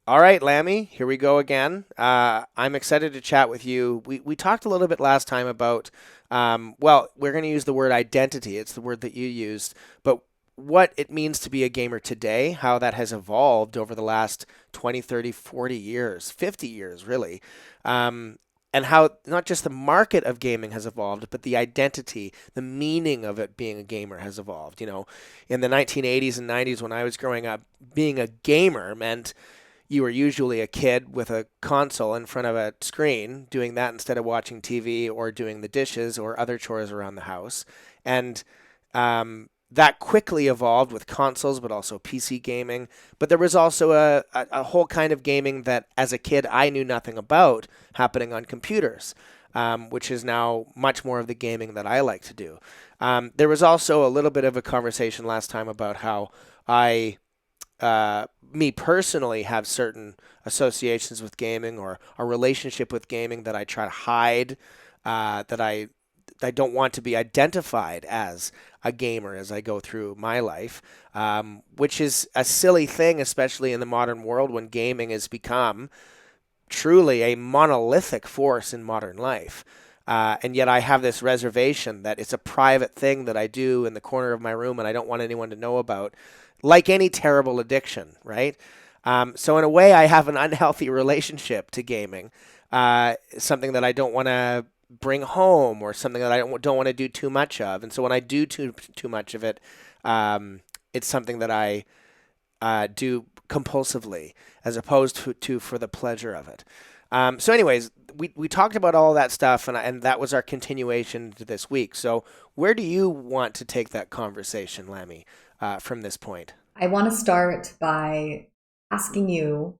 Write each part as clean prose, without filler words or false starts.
All right, Lammy, here we go again. I'm excited to chat with you. We talked a little bit last time about, well, we're going to use the word identity. It's the word that you used, but what it means to be a gamer today, how that has evolved over the last 20, 30, 40 years, 50 years, really. And how not just the market of gaming has evolved, but the identity, the meaning of it being a gamer has evolved. In the 1980s and 90s when I was growing up, being a gamer meant you were usually a kid with a console in front of a screen doing that instead of watching TV or doing the dishes or other chores around the house. And that quickly evolved with consoles, but also PC gaming. But there was also a whole kind of gaming that, as a kid, I knew nothing about happening on computers, which is now much more of the gaming that I like to do. There was also a little bit of a conversation last time about how me personally have certain associations with gaming or a relationship with gaming that I try to hide, that I don't want to be identified as a gamer as I go through my life, which is a silly thing, especially in the modern world when gaming has become truly a monolithic force in modern life. And yet I have this reservation that it's a private thing that I do in the corner of my room and I don't want anyone to know about, like any terrible addiction, right? So in a way, I have an unhealthy relationship to gaming, something that I don't want to bring home or something that I don't want to do too much of. And so when I do too much of it, it's something that I do compulsively as opposed to for the pleasure of it. So anyways, we talked about all that stuff, and that was our continuation to this week. So where do you want to take that conversation, Lammy, from this point? I want to start by asking you,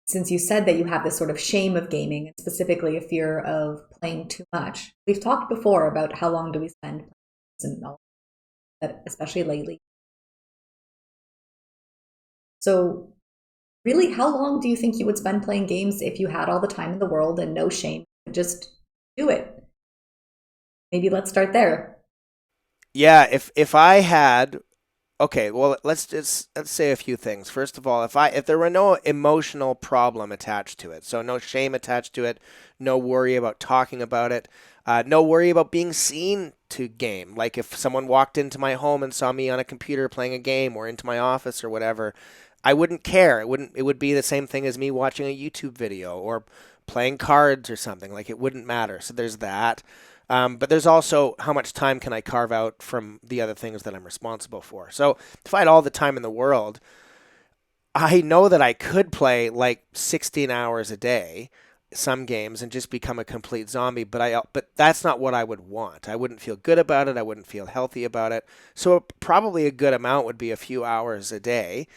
since you said that you have this sort of shame of gaming, and specifically a fear of playing too much. We've talked before about how long do we spend playing and all that, especially lately. So, really, how long do you think you would spend playing games if you had all the time in the world and no shame? Just do it. Maybe let's start there. Yeah, if I had okay, well let's say a few things. First of all, if there were no emotional problem attached to it, so no shame attached to it, no worry about talking about it, no worry about being seen to game. Like if someone walked into my home and saw me on a computer playing a game or into my office or whatever, I wouldn't care. It would be the same thing as me watching a YouTube video or playing cards or something. Like it wouldn't matter. So there's that. But there's also how much time can I carve out from the other things that I'm responsible for. So if I had all the time in the world, I know that I could play like 16 hours a day, some games, and just become a complete zombie. But that's not what I would want. I wouldn't feel good about it. I wouldn't feel healthy about it. So probably a good amount would be a few hours a day.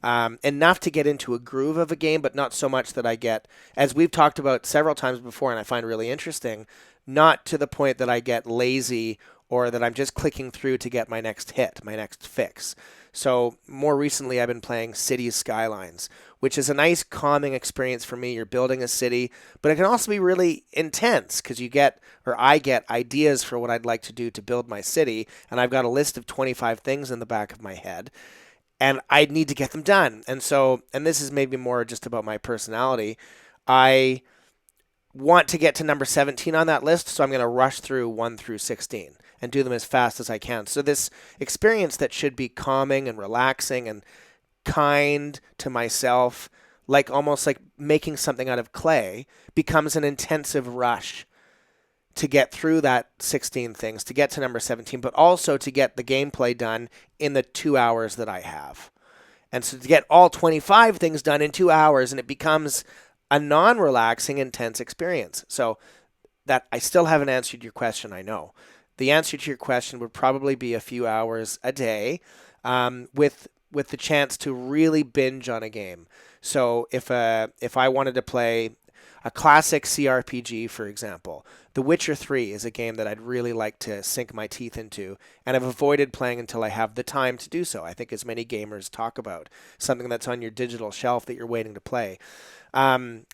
Enough to get into a groove of a game, but not so much that I get, as we've talked about several times before, and I find really interesting, not to the point that I get lazy or that I'm just clicking through to get my next hit, my next fix. So more recently, I've been playing Cities Skylines, which is a nice calming experience for me. You're building a city, but it can also be really intense because I get ideas for what I'd like to do to build my city, and I've got a list of 25 things in the back of my head and I need to get them done. And this is maybe more just about my personality. I want to get to number 17 on that list, so I'm going to rush through 1 through 16 and do them as fast as I can. So this experience that should be calming and relaxing and kind to myself, like almost like making something out of clay, becomes an intensive rush to get through that 16 things, to get to number 17, but also to get the gameplay done in the 2 hours that I have. And so to get all 25 things done in 2 hours, and it becomes a non relaxing, intense experience. So that I still haven't answered your question, I know. The answer to your question would probably be a few hours a day, with the chance to really binge on a game. So if I wanted to play a classic CRPG, for example, The Witcher 3 is a game that I'd really like to sink my teeth into, and I've avoided playing until I have the time to do so. I think as many gamers talk about something that's on your digital shelf that you're waiting to play. Um,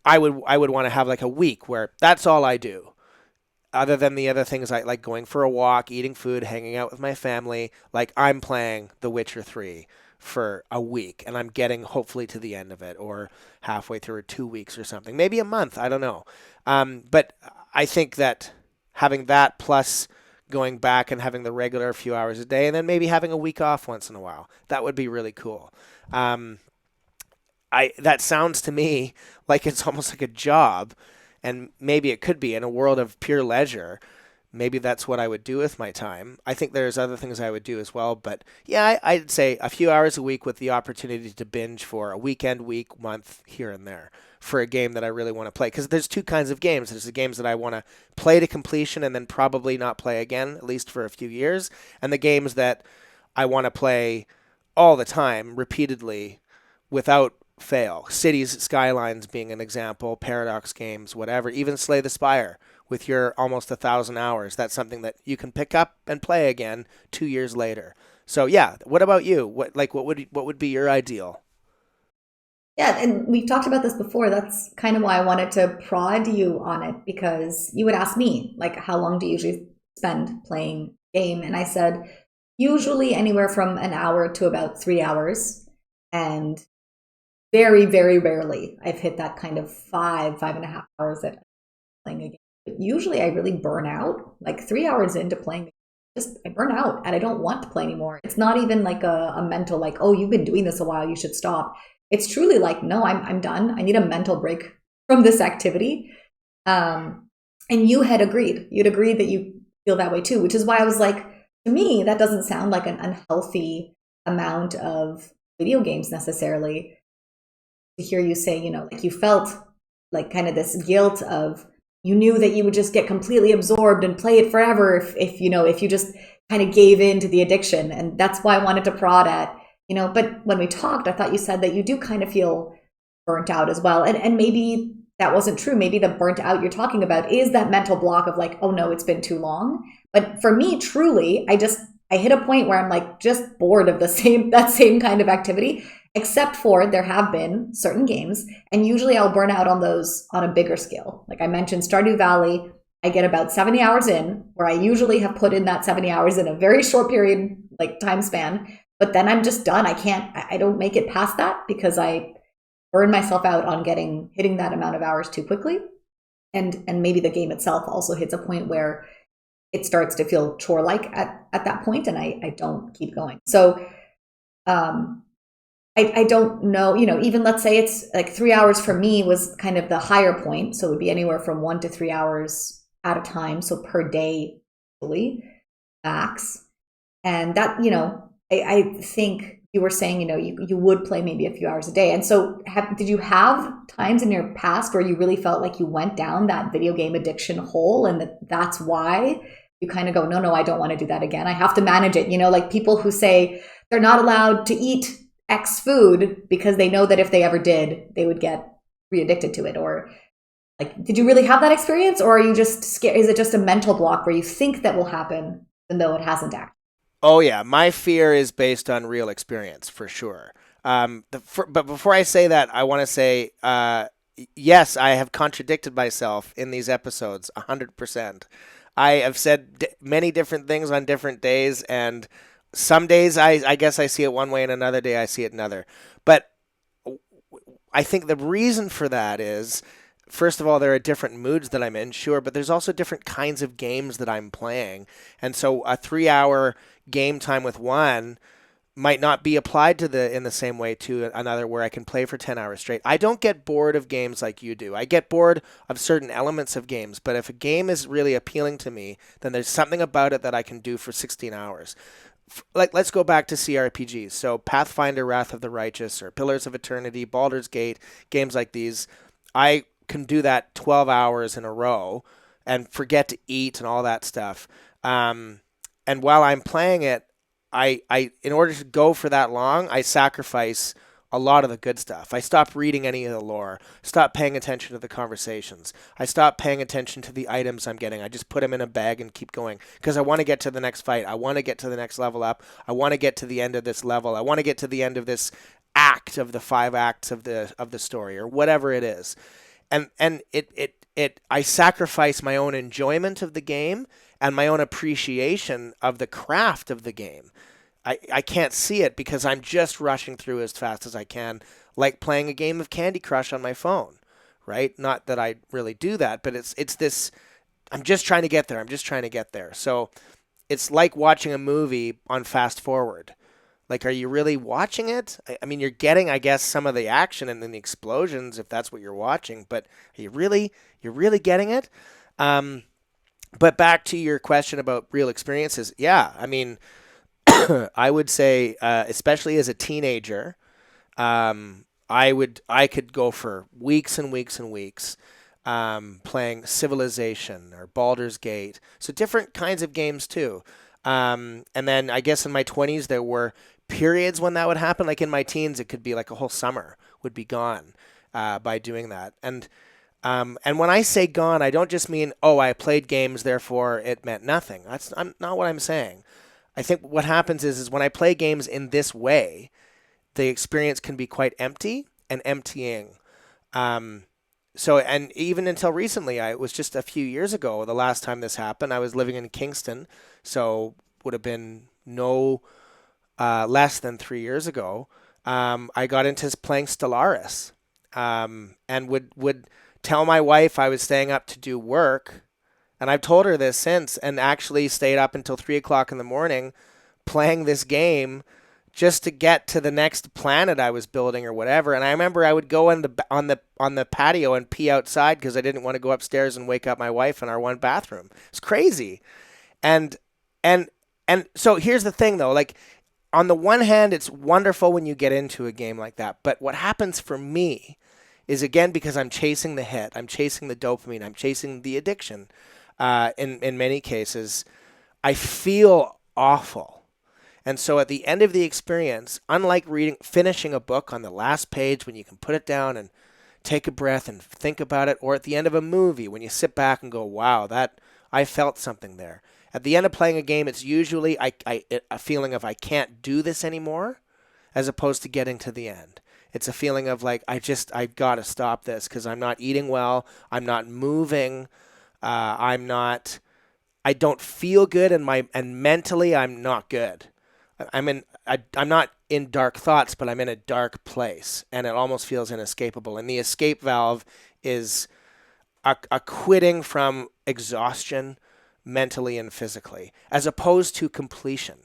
I would want to have like a week where that's all I do. Other than the other things I like going for a walk, eating food, hanging out with my family, like I'm playing The Witcher 3 for a week, and I'm getting hopefully to the end of it, or halfway through, or 2 weeks or something, maybe a month. I don't know. But I think that having that plus going back and having the regular few hours a day, and then maybe having a week off once in a while, that would be really cool. Um, I that sounds to me like it's almost like a job, and maybe it could be in a world of pure leisure. Maybe that's what I would do with my time. I think there's other things I would do as well, but yeah, I'd say a few hours a week with the opportunity to binge for a weekend, week, month here and there for a game that I really want to play. Because there's two kinds of games. There's the games that I want to play to completion and then probably not play again, at least for a few years, and the games that I want to play all the time, repeatedly, without fail. Cities, Skylines being an example, Paradox games, whatever. Even Slay the Spire with your almost 1,000 hours. That's something that you can pick up and play again 2 years later. So yeah, what about you? What would be your ideal? Yeah, and we've talked about this before. That's kind of why I wanted to prod you on it, because you would ask me, like, how long do you usually spend playing game? And I said, usually anywhere from an hour to about 3 hours. And very, very rarely I've hit that kind of 5.5 hours that I'm playing a game. But usually I really burn out. Like 3 hours into playing, just I burn out and I don't want to play anymore. It's not even like a mental like, oh, you've been doing this a while, you should stop. It's truly like, no, I'm done. I need a mental break from this activity. And you had agreed. You'd agreed that you feel that way too, which is why I was like, to me, that doesn't sound like an unhealthy amount of video games necessarily. To hear you say, like you felt like kind of this guilt of, you knew that you would just get completely absorbed and play it forever if you just kind of gave in to the addiction. And that's why I wanted to prod at, but when we talked, I thought you said that you do kind of feel burnt out as well. And maybe that wasn't true. Maybe the burnt out you're talking about is that mental block of like, oh no, it's been too long. But for me, truly, I hit a point where I'm like just bored of that same kind of activity, except for there have been certain games, and usually I'll burn out on those on a bigger scale. Like I mentioned, Stardew Valley, I get about 70 hours in, where I usually have put in that 70 hours in a very short period, like time span, but then I'm just done. I don't make it past that because I burn myself out on hitting that amount of hours too quickly. And maybe the game itself also hits a point where it starts to feel chore-like at that point, and I don't keep going. So I don't know, even let's say it's like 3 hours for me was kind of the higher point. So it would be anywhere from 1 to 3 hours at a time. So per day, really, max. And that, I think you were saying, you would play maybe a few hours a day. And so did you have times in your past where you really felt like you went down that video game addiction hole, and that's why you kind of go, no, I don't want to do that again. I have to manage it. Like people who say they're not allowed to eat X food because they know that if they ever did, they would get re-addicted to it. Or like, did you really have that experience, or are you just scared? Is it just a mental block where you think that will happen even though it hasn't actually? Oh yeah, my fear is based on real experience for sure. But before I say that, I want to say yes, I have contradicted myself in these episodes 100%. I have said many different things on different days, and some days I guess I see it one way, and another day I see it another. But I think the reason for that is, first of all, there are different moods that I'm in, sure, but there's also different kinds of games that I'm playing. And so a 3 hour game time with one might not be applied to in the same way to another where I can play for 10 hours straight. I don't get bored of games like you do. I get bored of certain elements of games, but if a game is really appealing to me, then there's something about it that I can do for 16 hours. Like, let's go back to CRPGs. So Pathfinder, Wrath of the Righteous, or Pillars of Eternity, Baldur's Gate, games like these, I can do that 12 hours in a row and forget to eat and all that stuff. And while I'm playing it, I in order to go for that long, I sacrifice a lot of the good stuff. I stop reading any of the lore, stop paying attention to the conversations. I stop paying attention to the items I'm getting. I just put them in a bag and keep going because I want to get to the next fight. I want to get to the next level up. I want to get to the end of this level. I want to get to the end of this act of the 5 acts of the story, or whatever it is. And I sacrifice my own enjoyment of the game and my own appreciation of the craft of the game. I can't see it because I'm just rushing through as fast as I can, like playing a game of Candy Crush on my phone, right? Not that I really do that, but it's this. I'm just trying to get there. I'm just trying to get there. So it's like watching a movie on fast forward. Like, are you really watching it? I mean, you're getting, I guess, some of the action and then the explosions if that's what you're watching. But are you're really getting it? Um, but back to your question about real experiences. Yeah, I mean, I would say, especially as a teenager, I could go for weeks and weeks and weeks playing Civilization or Baldur's Gate. So different kinds of games too. And then I guess in my 20s there were periods when that would happen. Like in my teens, it could be like a whole summer would be gone by doing that. And when I say gone, I don't just mean, oh, I played games, therefore it meant nothing. That's not what I'm saying. I think what happens is when I play games in this way, the experience can be quite empty and emptying. Um, and even until recently, it was just a few years ago, the last time this happened. I was living in Kingston, so would have been no less than 3 years ago. I got into playing Stellaris, and would tell my wife I was staying up to do work, and I've told her this since, and actually stayed up until 3 o'clock in the morning playing this game just to get to the next planet I was building or whatever. And I remember I would go on the patio and pee outside because I didn't want to go upstairs and wake up my wife in our one bathroom. It's crazy. And and and so here's the thing though, like on the one hand, it's wonderful when you get into a game like that. But what happens for me is again because I'm chasing the hit, I'm chasing the dopamine, I'm chasing the addiction. In many cases, I feel awful. And so at the end of the experience, unlike finishing a book on the last page when you can put it down and take a breath and think about it, or at the end of a movie when you sit back and go, wow, that I felt something there. At the end of playing a game, it's usually a feeling of I can't do this anymore, as opposed to getting to the end. It's a feeling of like I've got to stop this because I'm not eating well, I'm not moving, I don't feel good, and mentally I'm not good. I'm not in dark thoughts, but I'm in a dark place, and it almost feels inescapable. And the escape valve is a quitting from exhaustion mentally and physically, as opposed to completion.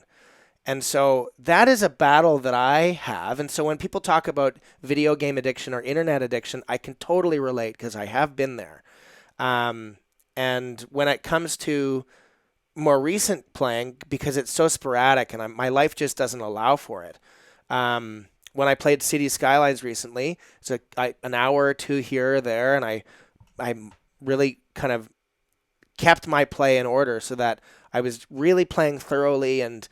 And so that is a battle that I have. And so when people talk about video game addiction or internet addiction, I can totally relate because I have been there. And when it comes to more recent playing, because it's so sporadic and my life just doesn't allow for it. When I played City Skylines recently, it's an hour or two here or there, and I really kind of kept my play in order so that I was really playing thoroughly. And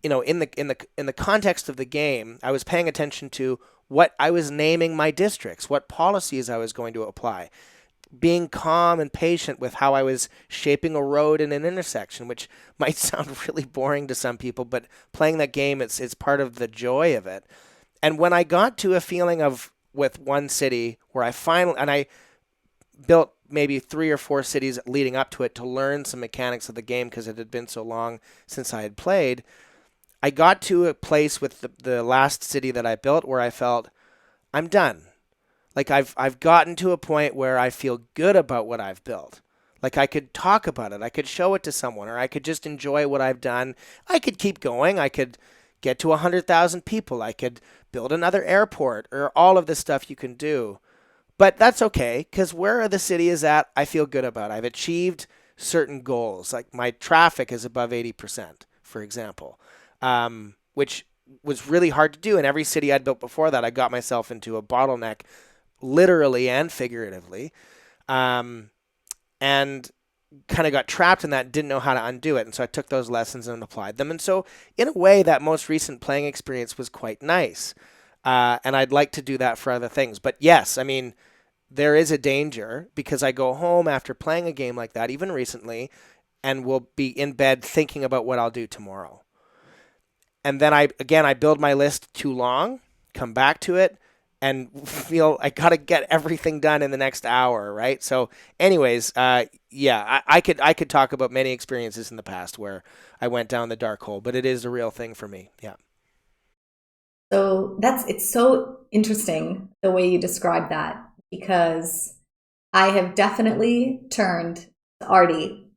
in the context of the game, I was paying attention to what I was naming my districts, what policies I was going to apply, being calm and patient with how I was shaping a road in an intersection, which might sound really boring to some people, but playing that game, it's part of the joy of it. And when I got to a feeling of with one city where I built maybe 3 or 4 cities leading up to it to learn some mechanics of the game because it had been so long since I had played, I got to a place with the last city that I built where I felt I'm done. Like I've gotten to a point where I feel good about what I've built. Like I could talk about it, I could show it to someone, or I could just enjoy what I've done. I could keep going. I could get to 100,000 people. I could build another airport, or all of this stuff you can do. But that's okay, because where the city is at, I feel good about. I've achieved certain goals. Like my traffic is above 80%, for example, which was really hard to do. In every city I'd built before that, I got myself into a bottleneck, literally and figuratively, and kind of got trapped in that, didn't know how to undo it. And so I took those lessons and applied them. And so in a way, that most recent playing experience was quite nice. And I'd like to do that for other things. But yes, I mean, there is a danger because I go home after playing a game like that, even recently, and will be in bed thinking about what I'll do tomorrow. And then I build my list too long, come back to it, and feel I got to get everything done in the next hour, right? So anyways, yeah, I could talk about many experiences in the past where I went down the dark hole, but it is a real thing for me. Yeah. So it's so interesting the way you describe that, because I have definitely turned to Artie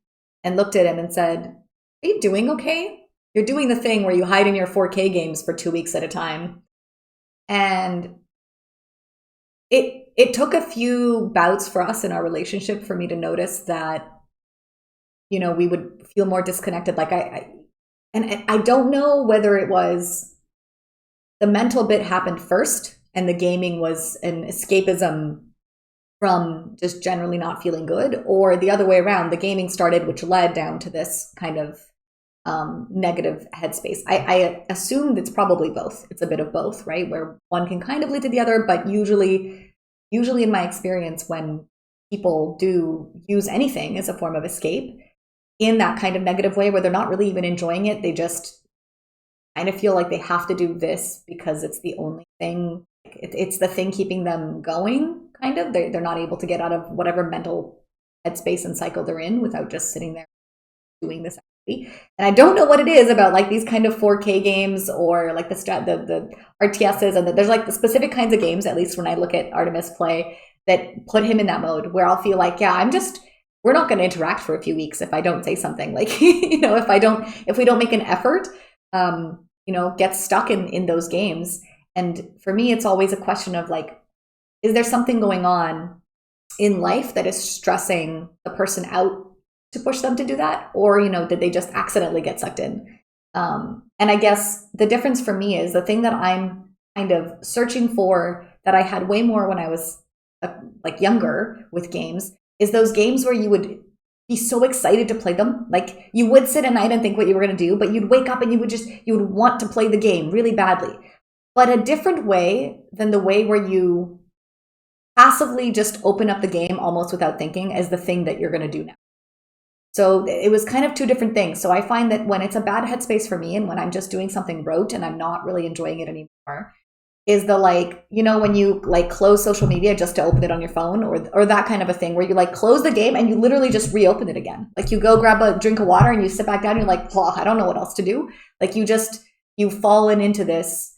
and looked at him and said, "Are you doing okay? You're doing the thing where you hide in your 4K games for 2 weeks at a time." And it took a few bouts for us in our relationship for me to notice that, we would feel more disconnected. Like and I don't know whether it was the mental bit happened first and the gaming was an escapism from just generally not feeling good, or the other way around, the gaming started, which led down to this kind of negative headspace. I assumed it's probably both. It's a bit of both, right? Where one can kind of lead to the other, but usually in my experience, when people do use anything as a form of escape in that kind of negative way where they're not really even enjoying it, they just kind of feel like they have to do this because it's the only thing. It's the thing keeping them going, kind of. They're not able to get out of whatever mental headspace and cycle they're in without just sitting there doing this activity. And I don't know what it is about like these kind of 4K games or like the RTSs, and there's like the specific kinds of games, at least when I look at Artemis play, that put him in that mode where I'll feel like, yeah, we're not going to interact for a few weeks if I don't say something. Like, if we don't make an effort, get stuck in those games. And for me, it's always a question of like, is there something going on in life that is stressing the person out to push them to do that? Or, did they just accidentally get sucked in? And I guess the difference for me is the thing that I'm kind of searching for that I had way more when I was like younger with games is those games where you would be so excited to play them. Like you would sit at night and think what you were going to do, but you'd wake up and you would want to play the game really badly. But a different way than the way where you passively just open up the game almost without thinking as the thing that you're going to do now. So it was kind of two different things. So I find that when it's a bad headspace for me and when I'm just doing something rote and I'm not really enjoying it anymore, is the like, when you like close social media just to open it on your phone, or that kind of a thing where you like close the game and you literally just reopen it again. Like you go grab a drink of water and you sit back down and you're like, oh, I don't know what else to do. Like you've fallen into this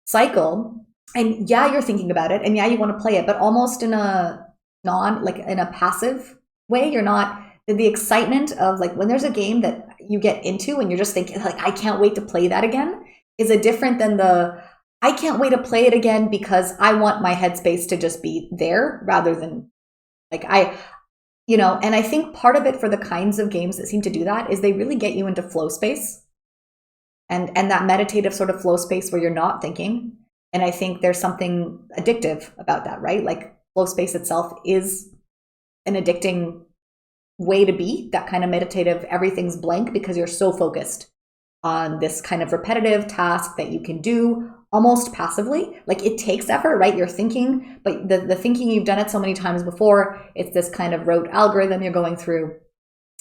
cycle, and yeah, you're thinking about it, and yeah, you want to play it, but almost in a in a passive way. You're not the excitement of like when there's a game that you get into and you're just thinking like, I can't wait to play that again, is a different than the I can't wait to play it again because I want my headspace to just be there rather than like and I think part of it for the kinds of games that seem to do that is they really get you into flow space and that meditative sort of flow space where you're not thinking. And I think there's something addictive about that, right? Like flow space itself is an addicting way to be, that kind of meditative, everything's blank because you're so focused on this kind of repetitive task that you can do almost passively. Like it takes effort, right? You're thinking, but the thinking, you've done it so many times before, it's this kind of rote algorithm you're going through.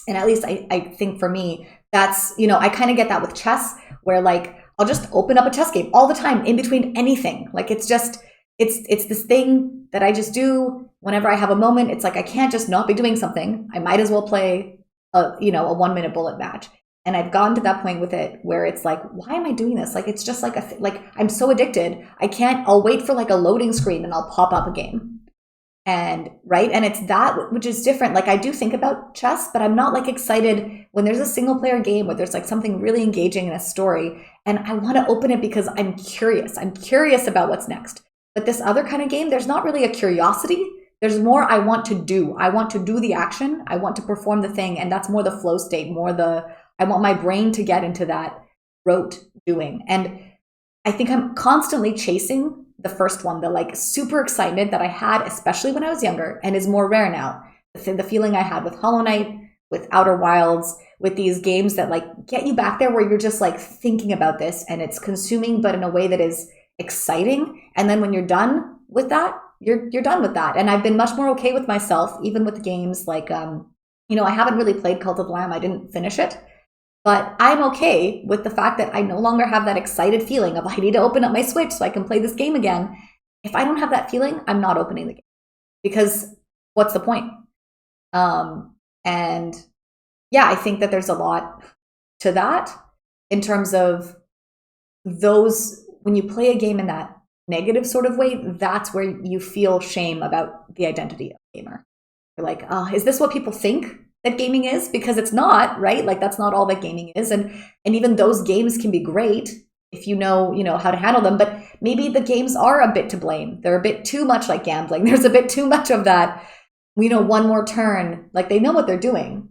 And at least I think for me, that's, I kind of get that with chess, where like I'll just open up a chess game all the time in between anything. Like it's this thing that I just do whenever I have a moment. It's like I can't just not be doing something. I might as well play a 1-minute bullet match. And I've gotten to that point with it where it's like, why am I doing this? Like it's just like like I'm so addicted. I'll wait for like a loading screen and I'll pop up a game. And right, and it's that which is different. Like I do think about chess, but I'm not like excited when there's a single player game where there's like something really engaging in a story and I want to open it because I'm curious. I'm curious about what's next. But this other kind of game, there's not really a curiosity. There's more I want to do. I want to do the action. I want to perform the thing. And that's more the flow state, I want my brain to get into that rote doing. And I think I'm constantly chasing the first one, the like super excitement that I had, especially when I was younger, and is more rare now. The feeling I had with Hollow Knight, with Outer Wilds, with these games that like get you back there where you're just like thinking about this and it's consuming, but in a way that is exciting. And then when you're done with that, you're done with that. And I've been much more okay with myself, even with games like, I haven't really played Cult of the Lamb. I didn't finish it. But I'm okay with the fact that I no longer have that excited feeling of I need to open up my Switch so I can play this game again. If I don't have that feeling, I'm not opening the game because what's the point? And yeah, I think that there's a lot to that in terms of those, when you play a game in that negative sort of way, that's where you feel shame about the identity of a gamer. You're like, oh, is this what people think that gaming is? Because it's not, right? Like that's not all that gaming is. And even those games can be great if you know how to handle them. But maybe the games are a bit to blame. They're a bit too much like gambling. There's a bit too much of that, one more turn. Like they know what they're doing.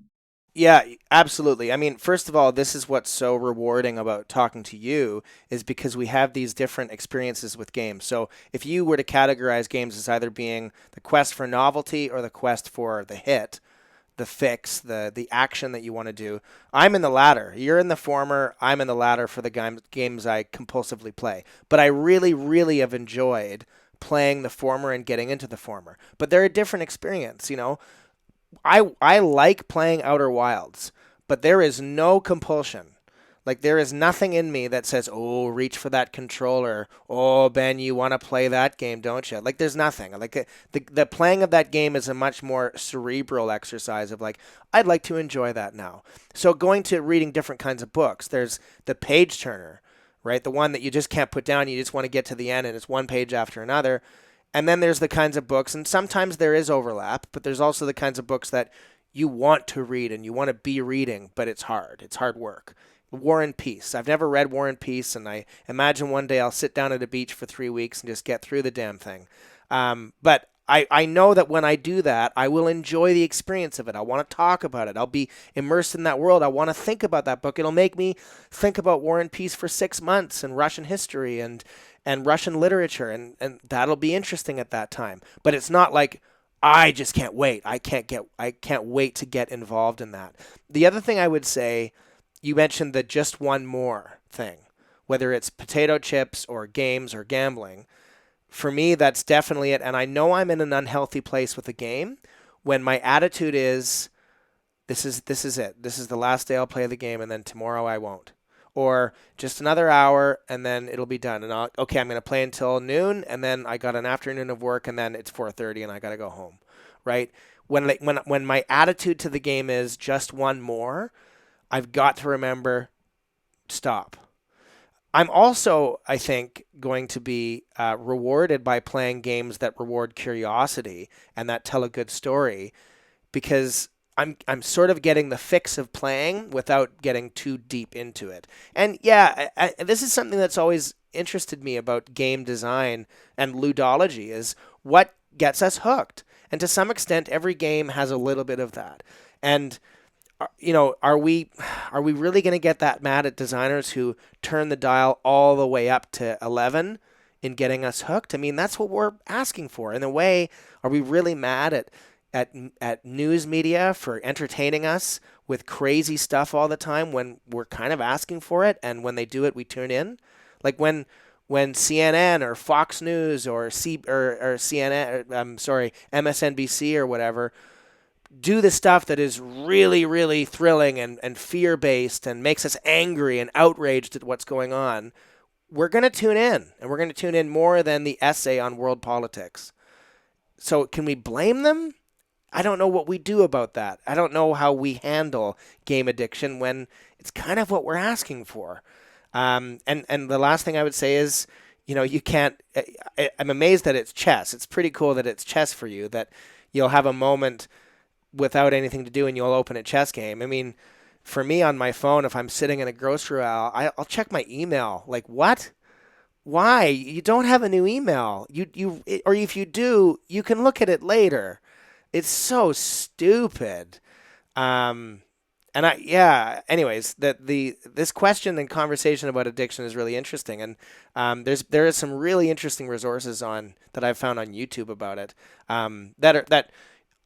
Yeah, absolutely. I mean, first of all, this is what's so rewarding about talking to you is because we have these different experiences with games. So if you were to categorize games as either being the quest for novelty or the quest for the hit, the fix, the action that you want to do, I'm in the latter. You're in the former. I'm in the latter for the games I compulsively play. But I really, really have enjoyed playing the former and getting into the former. But they're a different experience, you know. I like playing Outer Wilds, but there is no compulsion. Like there is nothing in me that says, "Oh, reach for that controller." "Oh, Ben, you want to play that game, don't you?" Like there's nothing. Like the playing of that game is a much more cerebral exercise of like, I'd like to enjoy that now. So going to reading different kinds of books, there's the page turner, right? The one that you just can't put down, you just want to get to the end and it's one page after another. And then there's the kinds of books, and sometimes there is overlap, but there's also the kinds of books that you want to read and you want to be reading, but it's hard. It's hard work. War and Peace. I've never read War and Peace, and I imagine one day I'll sit down at a beach for 3 weeks and just get through the damn thing. But I know that when I do that, I will enjoy the experience of it. I want to talk about it. I'll be immersed in that world. I want to think about that book. It'll make me think about War and Peace for 6 months and Russian history and Russian literature, and that'll be interesting at that time. But it's not like I just can't wait. I can't wait to get involved in that. The other thing I would say, you mentioned the just one more thing, whether it's potato chips or games or gambling. For me, that's definitely it. And I know I'm in an unhealthy place with a game when my attitude is this is it. This is the last day I'll play the game, and then tomorrow I won't. Or just another hour, and then it'll be done. And okay, I'm going to play until noon, and then I got an afternoon of work, and then it's 4:30, and I got to go home, right? When my attitude to the game is just one more, I've got to remember, stop. I'm also, I think, going to be rewarded by playing games that reward curiosity and that tell a good story, because I'm sort of getting the fix of playing without getting too deep into it. And yeah, this is something that's always interested me about game design and ludology is what gets us hooked. And to some extent, every game has a little bit of that. And are we really going to get that mad at designers who turn the dial all the way up to 11 in getting us hooked? I mean, that's what we're asking for. In a way, are we really mad at news media for entertaining us with crazy stuff all the time when we're kind of asking for it, and when they do it, we tune in? Like when CNN or Fox News or CNN, I'm sorry, MSNBC or whatever do the stuff that is really, really thrilling and fear-based and makes us angry and outraged at what's going on, we're going to tune in. And we're going to tune in more than the essay on world politics. So can we blame them? I don't know what we do about that. I don't know how we handle game addiction when it's kind of what we're asking for. And the last thing I would say is, you can't. I'm amazed that it's chess. It's pretty cool that it's chess for you, that you'll have a moment without anything to do and you'll open a chess game. I mean, for me on my phone, if I'm sitting in a grocery aisle, I'll check my email. Like, what? Why? You don't have a new email. Or if you do, you can look at it later. It's so stupid. And anyways, this question and conversation about addiction is really interesting, and there is some really interesting resources on that I've found on YouTube about it, that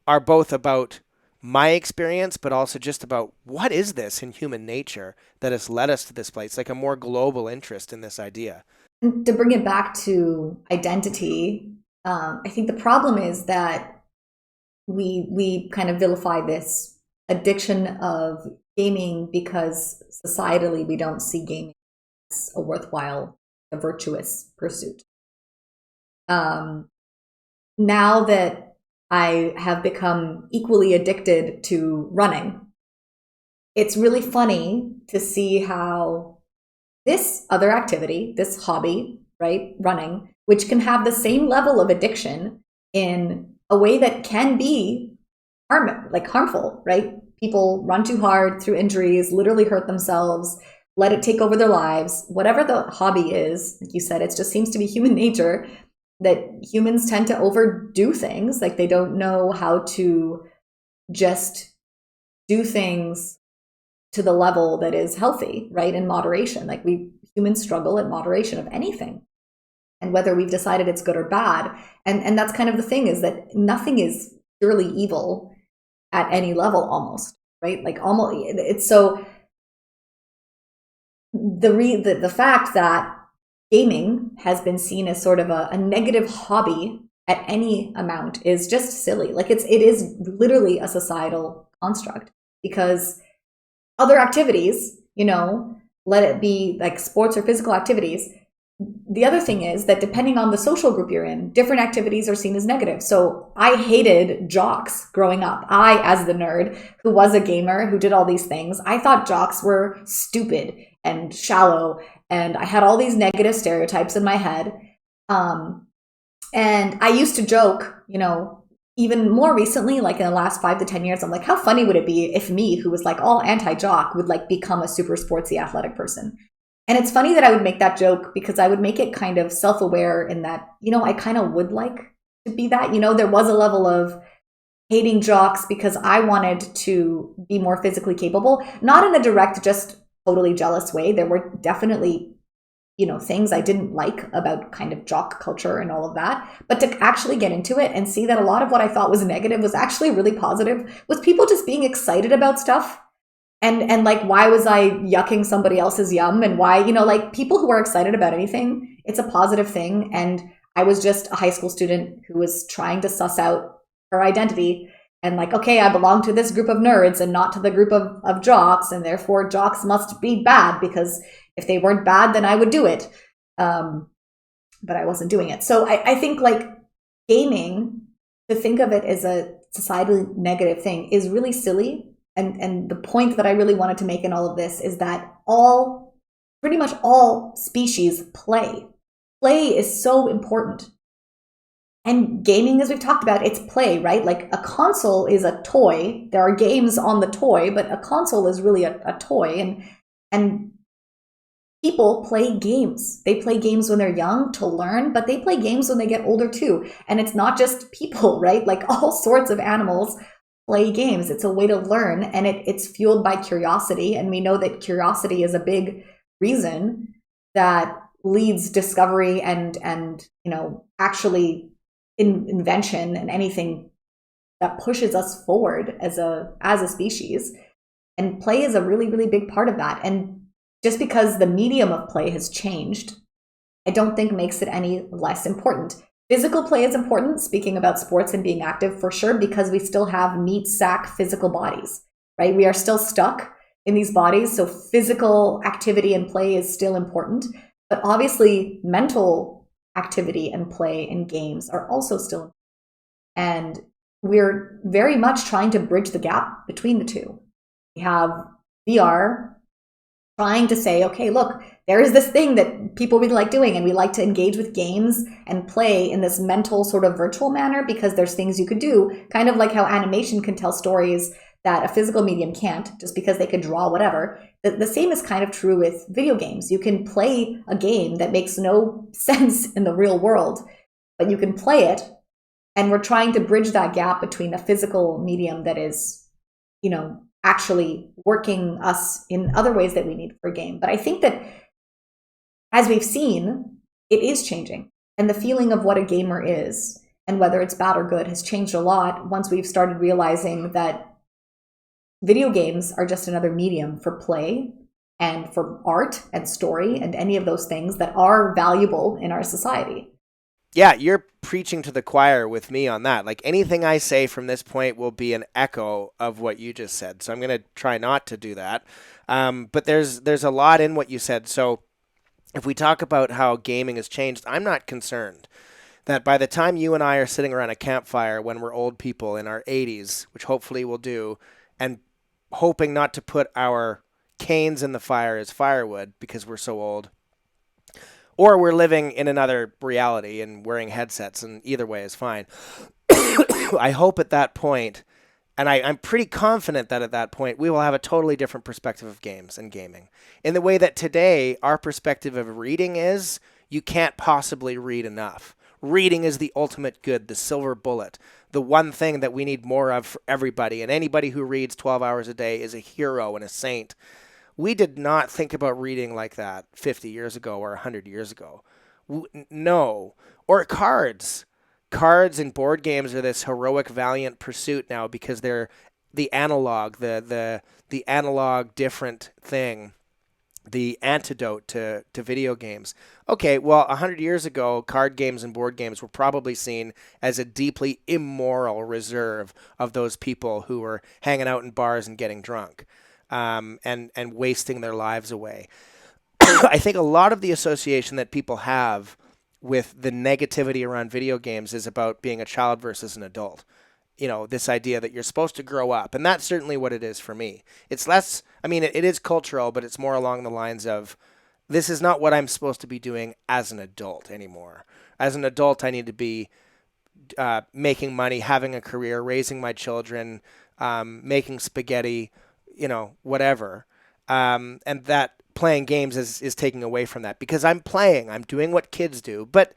are both about my experience, but also just about what is this in human nature that has led us to this place, like a more global interest in this idea. And to bring it back to identity, I think the problem is that we kind of vilify this addiction of gaming because societally we don't see gaming as a worthwhile, a virtuous pursuit. Now that I have become equally addicted to running. It's really funny to see how this other activity, this hobby, right, running, which can have the same level of addiction in a way that can be harmful, right? People run too hard through injuries, literally hurt themselves, let it take over their lives. Whatever the hobby is, like you said, it just seems to be human nature that humans tend to overdo things. Like they don't know how to just do things to the level that is healthy, right? In moderation. Like humans struggle at moderation of anything. And whether we've decided it's good or bad. And that's kind of the thing, is that nothing is purely evil at any level almost, right? Like almost, it's so the fact that gaming has been seen as sort of a negative hobby at any amount is just silly. Like it is literally a societal construct, because other activities, let it be like sports or physical activities. The other thing is that depending on the social group you're in, different activities are seen as negative. So I hated jocks growing up. I, as the nerd who was a gamer, who did all these things, I thought jocks were stupid and shallow. And I had all these negative stereotypes in my head. And I used to joke, even more recently, like in the last 5 to 10 years, I'm like, how funny would it be if me, who was like all anti-jock, would like become a super sportsy athletic person? And it's funny that I would make that joke, because I would make it kind of self-aware in that, I kind of would like to be that. There was a level of hating jocks because I wanted to be more physically capable, not in a direct, just totally jealous way. There were definitely, things I didn't like about kind of jock culture and all of that. But to actually get into it and see that a lot of what I thought was negative was actually really positive, was people just being excited about stuff. And like, why was I yucking somebody else's yum? And why, like people who are excited about anything, it's a positive thing. And I was just a high school student who was trying to suss out her identity and like, okay, I belong to this group of nerds and not to the group of jocks. And therefore jocks must be bad, because if they weren't bad, then I would do it. But I wasn't doing it. So I think like gaming, to think of it as a societally negative thing is really silly. And the point that I really wanted to make in all of this is that pretty much all species play. Play is so important. And gaming, as we've talked about, it's play, right? Like a console is a toy. There are games on the toy, but a console is really a toy. And people play games. They play games when they're young to learn, but they play games when they get older too. And it's not just people, right? Like all sorts of animals play games. It's a way to learn, and it's fueled by curiosity. And we know that curiosity is a big reason that leads discovery and actually invention and anything that pushes us forward as a species. And play is a really, really big part of that. And just because the medium of play has changed, I don't think makes it any less important. Physical play is important, speaking about sports and being active, for sure, because we still have meat sack physical bodies, right? We are still stuck in these bodies. So physical activity and play is still important. But obviously mental activity and play and games are also still important. And we're very much trying to bridge the gap between the two. We have VR trying to say, okay, look, there is this thing that people really like doing, and we like to engage with games and play in this mental sort of virtual manner, because there's things you could do, kind of like how animation can tell stories that a physical medium can't, just because they could draw whatever. The same is kind of true with video games. You can play a game that makes no sense in the real world, but you can play it. And we're trying to bridge that gap between a physical medium that is, actually working us in other ways that we need for a game. But I think that, as we've seen, it is changing. And the feeling of what a gamer is, and whether it's bad or good, has changed a lot once we've started realizing that video games are just another medium for play and for art and story and any of those things that are valuable in our society. Yeah, you're preaching to the choir with me on that. Like anything I say from this point will be an echo of what you just said. So I'm going to try not to do that. But there's a lot in what you said. So if we talk about how gaming has changed, I'm not concerned that by the time you and I are sitting around a campfire when we're old people in our 80s, which hopefully we'll do, and hoping not to put our canes in the fire as firewood because we're so old, or we're living in another reality and wearing headsets, and either way is fine. I hope at that point, and I'm pretty confident that at that point we will have a totally different perspective of games and gaming. In the way that today our perspective of reading is, you can't possibly read enough. Reading is the ultimate good, the silver bullet, the one thing that we need more of for everybody. And anybody who reads 12 hours a day is a hero and a saint. We did not think about reading like that 50 years ago or 100 years ago. No. Or cards. Cards and board games are this heroic, valiant pursuit now because they're the analog, the analog different thing, the antidote to video games. Okay, well, 100 years ago, card games and board games were probably seen as a deeply immoral reserve of those people who were hanging out in bars and getting drunk, and wasting their lives away. I think a lot of the association that people have with the negativity around video games is about being a child versus an adult. You know, this idea that you're supposed to grow up. And that's certainly what it is for me. It's less, I mean, it is cultural, but it's more along the lines of, this is not what I'm supposed to be doing as an adult anymore. As an adult, I need to be making money, having a career, raising my children, making spaghetti, you know, whatever. And that playing games is taking away from that because I'm doing what kids do. But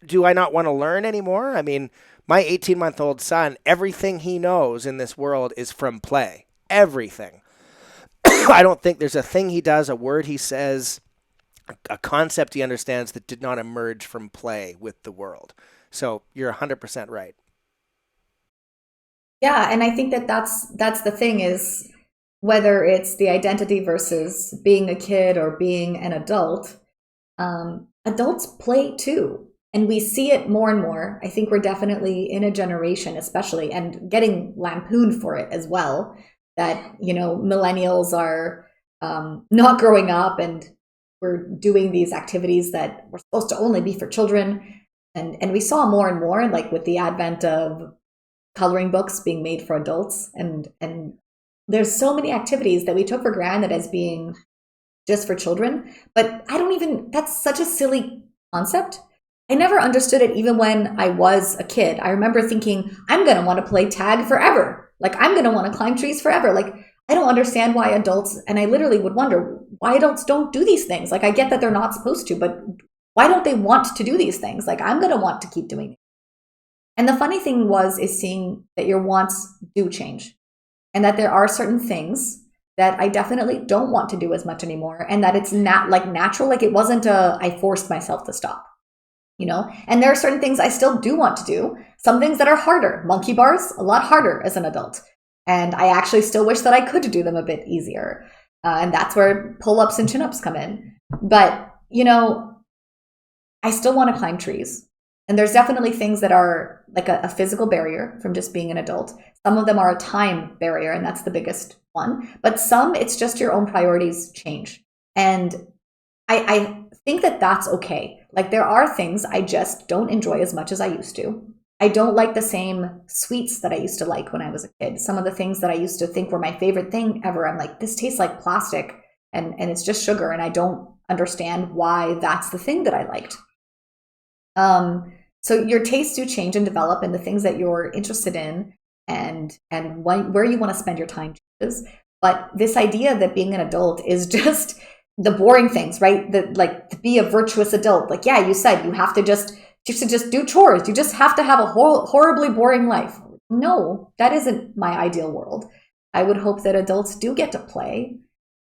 do I not want to learn anymore? I mean, my 18-month-old son, everything he knows in this world is from play. Everything. I don't think there's a thing he does, a word he says, a concept he understands that did not emerge from play with the world. So you're 100% right. Yeah, and I think that that's the thing is whether it's the identity versus being a kid or being an adult, adults play too. And we see it more and more. I think we're definitely in a generation, especially, and getting lampooned for it as well, that, you know, millennials are not growing up and we're doing these activities that were supposed to only be for children. And we saw more and more, like with the advent of coloring books being made for adults, and there's so many activities that we took for granted as being just for children. But that's such a silly concept. I never understood it even when I was a kid. I remember thinking, I'm going to want to play tag forever. Like, I'm going to want to climb trees forever. Like, I don't understand why adults, and I literally would wonder why adults don't do these things. Like, I get that they're not supposed to, but why don't they want to do these things? Like, I'm going to want to keep doing it. And the funny thing is seeing that your wants do change, and that there are certain things that I definitely don't want to do as much anymore, and that it's not like natural. Like, it wasn't I forced myself to stop, you know? And there are certain things I still do want to do. Some things that are harder. Monkey bars, a lot harder as an adult. And I actually still wish that I could do them a bit easier. And that's where pull-ups and chin-ups come in. But, you know, I still want to climb trees. And there's definitely things that are like a physical barrier from just being an adult. Some of them are a time barrier, and that's the biggest one. But some, it's just your own priorities change. And I think that that's okay. Like, there are things I just don't enjoy as much as I used to. I don't like the same sweets that I used to like when I was a kid. Some of the things that I used to think were my favorite thing ever, I'm like, this tastes like plastic and it's just sugar, and I don't understand why that's the thing that I liked. So your tastes do change and develop, and the things that you're interested in and where you want to spend your time changes. But this idea that being an adult is just the boring things, right? Like, to be a virtuous adult. Like, yeah, you said you have to just do chores. You just have to have a horribly boring life. No, that isn't my ideal world. I would hope that adults do get to play,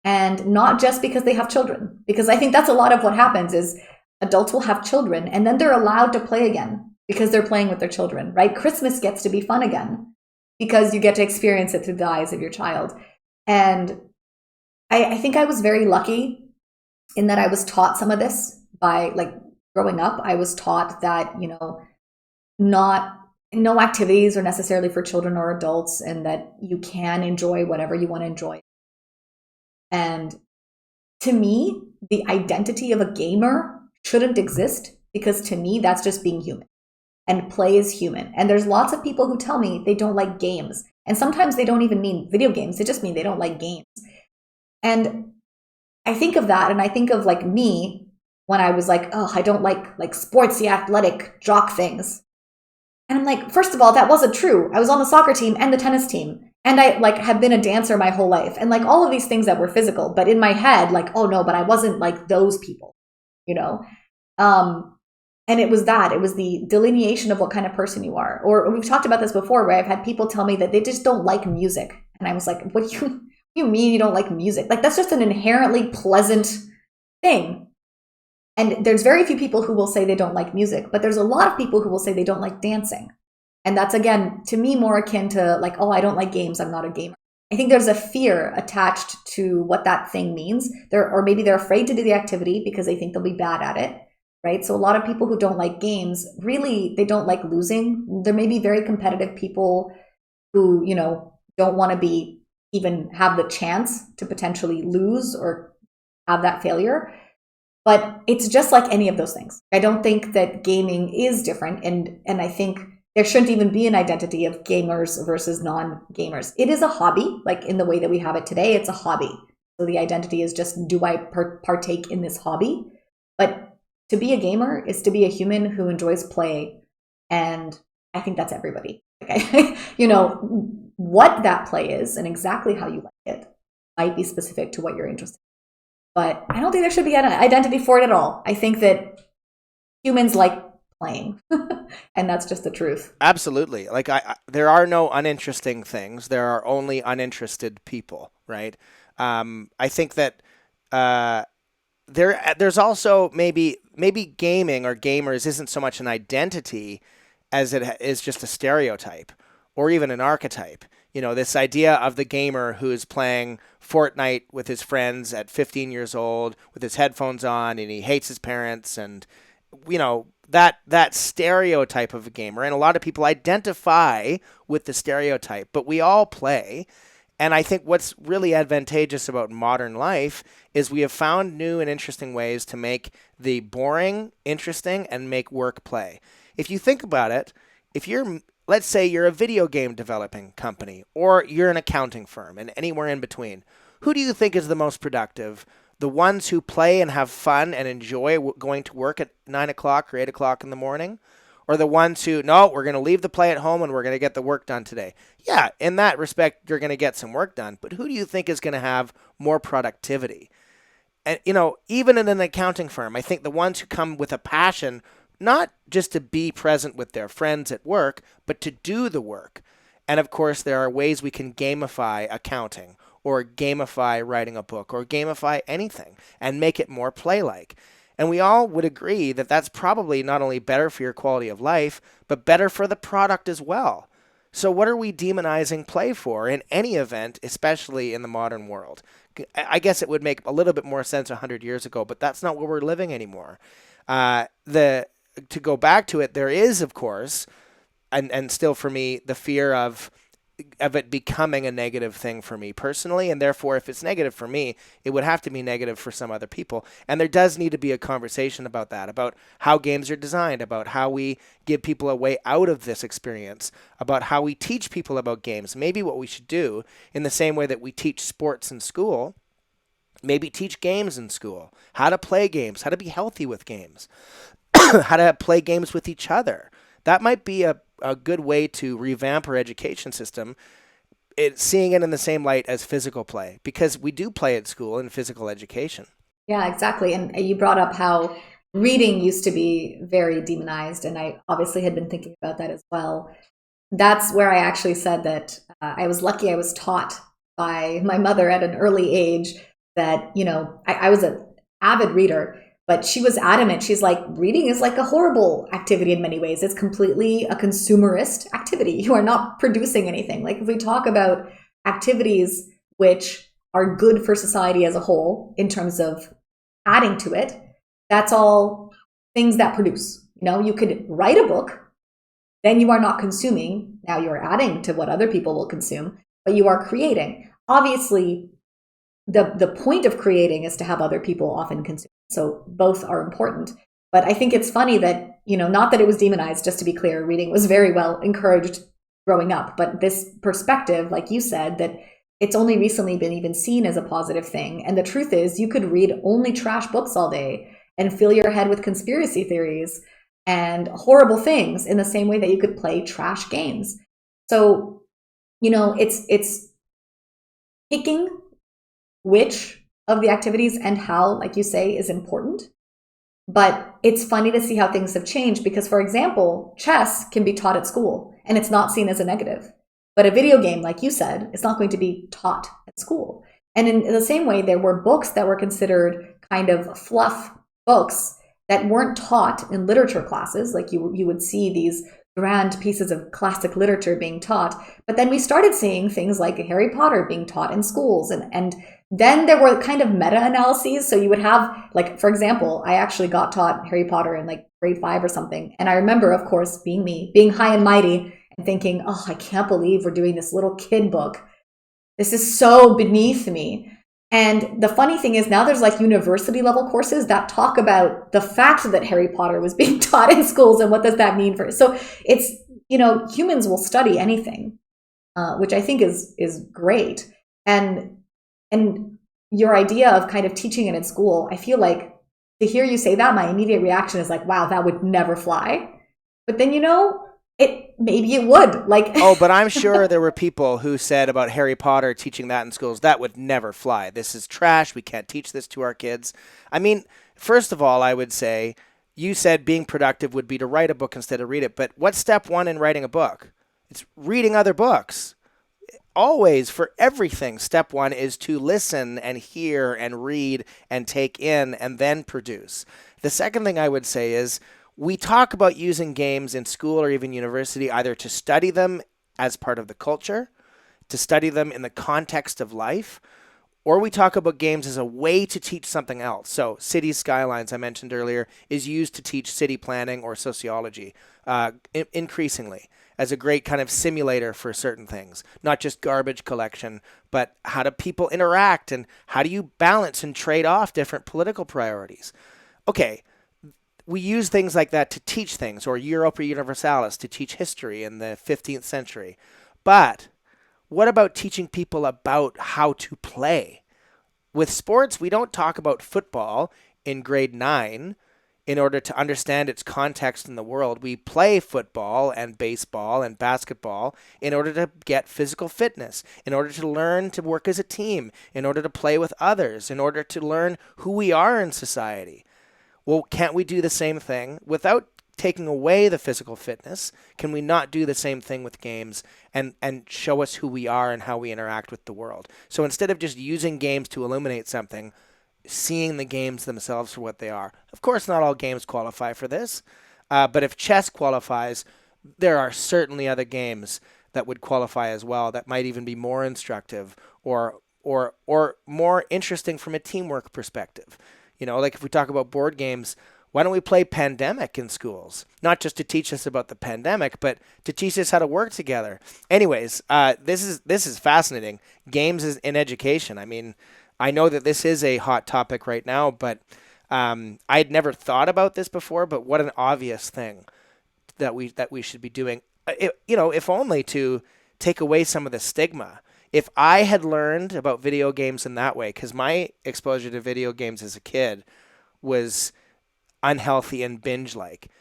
and not just because they have children. Because I think that's a lot of what happens is adults will have children and then they're allowed to play again because they're playing with their children, right? Christmas gets to be fun again because you get to experience it through the eyes of your child. And I think I was very lucky in that I was taught some of this by, like, growing up. I was taught that, you know, no activities are necessarily for children or adults, and that you can enjoy whatever you want to enjoy. And to me, the identity of a gamer shouldn't exist, because to me, that's just being human. and play is human. And there's lots of people who tell me they don't like games. And sometimes they don't even mean video games. They just mean they don't like games. And I think of that, and I think of like me when I was like, oh, I don't like sportsy, athletic, jock things. And I'm like, first of all, that wasn't true. I was on the soccer team and the tennis team. And I like have been a dancer my whole life. And like all of these things that were physical. But in my head, like, oh no, but I wasn't like those people, you know? And it was the delineation of what kind of person you are. Or we've talked about this before, where I've had people tell me that they just don't like music. And I was like, what do you mean you don't like music? Like, that's just an inherently pleasant thing. And there's very few people who will say they don't like music, but there's a lot of people who will say they don't like dancing. And that's, again, to me, more akin to like, oh, I don't like games, I'm not a gamer. I think there's a fear attached to what that thing means. Or maybe they're afraid to do the activity because they think they'll be bad at it. Right? So a lot of people who don't like games, really, they don't like losing. There may be very competitive people who, you know, don't want to even have the chance to potentially lose or have that failure. But it's just like any of those things. I don't think that gaming is different. And I think there shouldn't even be an identity of gamers versus non-gamers. It is a hobby, like in the way that we have it today, it's a hobby. So the identity is just, do I partake in this hobby? But to be a gamer is to be a human who enjoys play. And I think that's everybody. Okay? You know, what that play is and exactly how you like it might be specific to what you're interested in. But I don't think there should be an identity for it at all. I think that humans like playing. And that's just the truth. Absolutely. Like there are no uninteresting things. There are only uninterested people, right? I think that there's also maybe gaming or gamers isn't so much an identity as it is just a stereotype or even an archetype. You know, this idea of the gamer who is playing Fortnite with his friends at 15 years old with his headphones on and he hates his parents, and you know, that stereotype of a gamer, and a lot of people identify with the stereotype, but we all play. And I think what's really advantageous about modern life is we have found new and interesting ways to make the boring interesting and make work play. If you think about it, let's say you're a video game developing company or you're an accounting firm and anywhere in between, who do you think is the most productive? The ones who play and have fun and enjoy going to work at 9 o'clock or 8 o'clock in the morning? Or the ones who, no, we're going to leave the play at home and we're going to get the work done today. Yeah, in that respect, you're going to get some work done. But who do you think is going to have more productivity? And, you know, even in an accounting firm, I think the ones who come with a passion, not just to be present with their friends at work, but to do the work. And, of course, there are ways we can gamify accounting or gamify writing a book or gamify anything and make it more play-like. And we all would agree that that's probably not only better for your quality of life, but better for the product as well. So what are we demonizing play for in any event, especially in the modern world? I guess it would make a little bit more sense 100 years ago, but that's not where we're living anymore. To go back to it, there is, of course, and still for me, the fear of it becoming a negative thing for me personally, and therefore if it's negative for me, it would have to be negative for some other people. And there does need to be a conversation about that, about how games are designed, about how we give people a way out of this experience, about how we teach people about games. Maybe what we should do, in the same way that we teach sports in school, maybe teach games in school, how to play games, how to be healthy with games, how to play games with each other. That might be a good way to revamp our education system, seeing it in the same light as physical play, because we do play at school in physical education. Yeah, exactly. And you brought up how reading used to be very demonized, and I obviously had been thinking about that as well. That's where I actually said that I was lucky I was taught by my mother at an early age that, you know, I was an avid reader, but she was adamant. She's like, reading is like a horrible activity in many ways. It's completely a consumerist activity. You are not producing anything. Like if we talk about activities which are good for society as a whole in terms of adding to it, that's all things that produce. You know, you could write a book, then you are not consuming. Now you're adding to what other people will consume, but you are creating. Obviously, the point of creating is to have other people often consume. So both are important. But I think it's funny that not that it was demonized, just to be clear, reading was very well encouraged growing up, but this perspective, like you said, that it's only recently been even seen as a positive thing. And the truth is, you could read only trash books all day and fill your head with conspiracy theories and horrible things in the same way that you could play trash games. So, it's picking which of the activities and how, like you say, is important. But it's funny to see how things have changed because, for example, chess can be taught at school and it's not seen as a negative. But a video game, like you said, is not going to be taught at school. And in the same way, there were books that were considered kind of fluff books that weren't taught in literature classes. Like you would see these grand pieces of classic literature being taught. But then we started seeing things like Harry Potter being taught in schools. And then there were kind of meta-analyses. So you would have, like, for example, I actually got taught Harry Potter in like grade 5 or something. And I remember, of course, being me, being high and mighty and thinking, oh, I can't believe we're doing this little kid book. This is so beneath me. And the funny thing is now there's like university level courses that talk about the fact that Harry Potter was being taught in schools and what does that mean for, so it's, humans will study anything, which I think is great. And your idea of kind of teaching it in school, I feel like to hear you say that, my immediate reaction is like, wow, that would never fly. But then, maybe it would. Like, oh, but I'm sure there were people who said about Harry Potter teaching that in schools, that would never fly. This is trash. We can't teach this to our kids. I mean, first of all, I would say, you said being productive would be to write a book instead of read it. But what's step one in writing a book? It's reading other books. Always, for everything, step one is to listen and hear and read and take in and then produce. The second thing I would say is, we talk about using games in school or even university either to study them as part of the culture, to study them in the context of life, or we talk about games as a way to teach something else. So Cities Skylines, I mentioned earlier, is used to teach city planning or sociology increasingly as a great kind of simulator for certain things, not just garbage collection, but how do people interact and how do you balance and trade off different political priorities? Okay. We use things like that to teach things, or Europa Universalis to teach history in the 15th century. But what about teaching people about how to play? With sports, we don't talk about football in grade 9 in order to understand its context in the world. We play football and baseball and basketball in order to get physical fitness, in order to learn to work as a team, in order to play with others, in order to learn who we are in society. Well, can't we do the same thing without taking away the physical fitness? Can we not do the same thing with games and show us who we are and how we interact with the world? So instead of just using games to illuminate something, seeing the games themselves for what they are. Of course, not all games qualify for this, but if chess qualifies, there are certainly other games that would qualify as well that might even be more instructive or more interesting from a teamwork perspective. Like if we talk about board games, why don't we play Pandemic in schools? Not just to teach us about the pandemic, but to teach us how to work together. Anyways, this is fascinating. Games is in education. I mean, I know that this is a hot topic right now, but I'd never thought about this before. But what an obvious thing that we should be doing. If only to take away some of the stigma. If I had learned about video games in that way, because my exposure to video games as a kid was unhealthy and binge-like.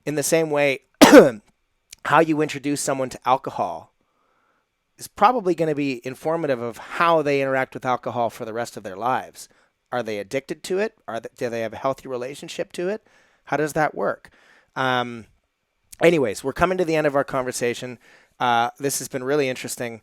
In the same way, how you introduce someone to alcohol is probably going to be informative of how they interact with alcohol for the rest of their lives. Are they addicted to it? Do they have a healthy relationship to it? How does that work? Anyways, we're coming to the end of our conversation. This has been really interesting.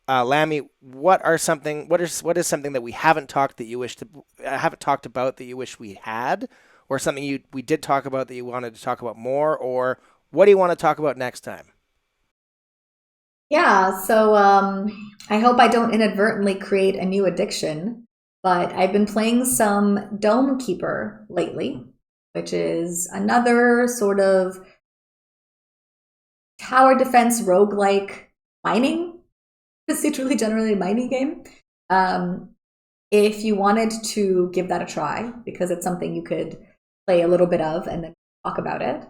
Lammy, what is something that we haven't talked about that you wish we had, or something we did talk about that you wanted to talk about more, or what do you want to talk about next time? Yeah, so I hope I don't inadvertently create a new addiction, but I've been playing some Dome Keeper lately, which is another sort of tower defense roguelike mining, procedurally generated mining game. If you wanted to give that a try, because it's something you could play a little bit of and then talk about it,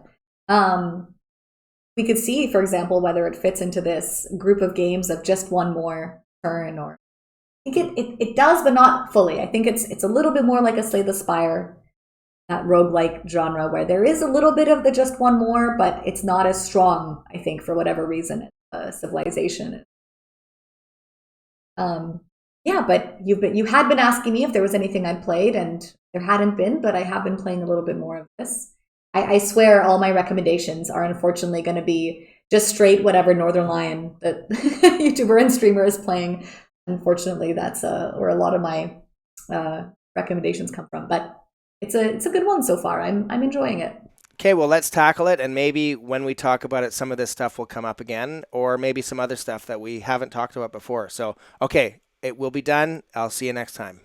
We could see, for example, whether it fits into this group of games of just one more turn, or I think it does, but not fully. I think it's a little bit more like a Slay the Spire, that roguelike genre, where there is a little bit of the just one more, but it's not as strong, I think, for whatever reason, Civilization. Um, yeah, but you had been asking me if there was anything I'd played, and there hadn't been, but I have been playing a little bit more of this. I swear all my recommendations are unfortunately going to be just straight whatever Northern Lion, the YouTuber and streamer, is playing. Unfortunately, that's where a lot of my recommendations come from. But it's a good one so far. I'm enjoying it. Okay, well, let's tackle it, and maybe when we talk about it, some of this stuff will come up again, or maybe some other stuff that we haven't talked about before. So, okay, it will be done. I'll see you next time.